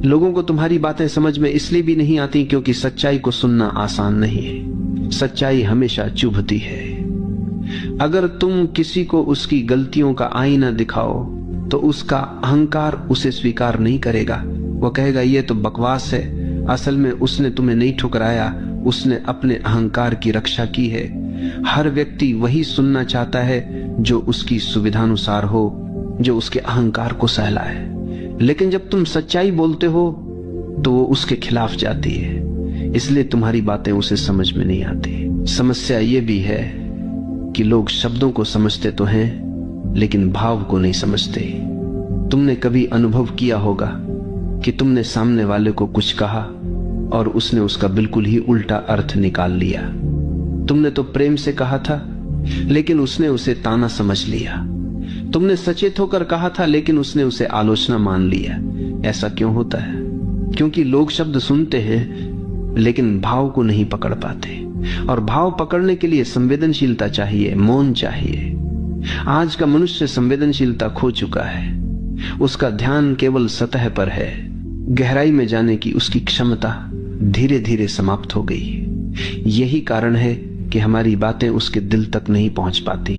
लोगों को तुम्हारी बातें समझ में इसलिए भी नहीं आती क्योंकि सच्चाई को सुनना आसान नहीं है। सच्चाई हमेशा चुभती है। अगर तुम किसी को उसकी गलतियों का आईना दिखाओ तो उसका अहंकार उसे स्वीकार नहीं करेगा। वो कहेगा ये तो बकवास है, असल में उसने तुम्हें नहीं ठुकराया, उसने अपने अहंकार की रक्षा की है। हर व्यक्ति वही सुनना चाहता है जो उसकी सुविधानुसार हो, जो उसके अहंकार को सहलाए। लेकिन जब तुम सच्चाई बोलते हो तो वो उसके खिलाफ जाती है, इसलिए तुम्हारी बातें उसे समझ में नहीं आती। समस्या ये भी है कि लोग शब्दों को समझते तो हैं लेकिन भाव को नहीं समझते। तुमने कभी अनुभव किया होगा कि तुमने सामने वाले को कुछ कहा और उसने उसका बिल्कुल ही उल्टा अर्थ निकाल लिया। तुमने तो प्रेम से कहा था लेकिन उसने उसे ताना समझ लिया। तुमने सचेत होकर कहा था लेकिन उसने उसे आलोचना मान लिया। ऐसा क्यों होता है? क्योंकि लोग शब्द सुनते हैं लेकिन भाव को नहीं पकड़ पाते, और भाव पकड़ने के लिए संवेदनशीलता चाहिए, मौन चाहिए। आज का मनुष्य संवेदनशीलता खो चुका है। उसका ध्यान केवल सतह पर है। गहराई में जाने की उसकी क्षमता धीरे धीरे समाप्त हो गई। यही कारण है कि हमारी बातें उसके दिल तक नहीं पहुंच पाती।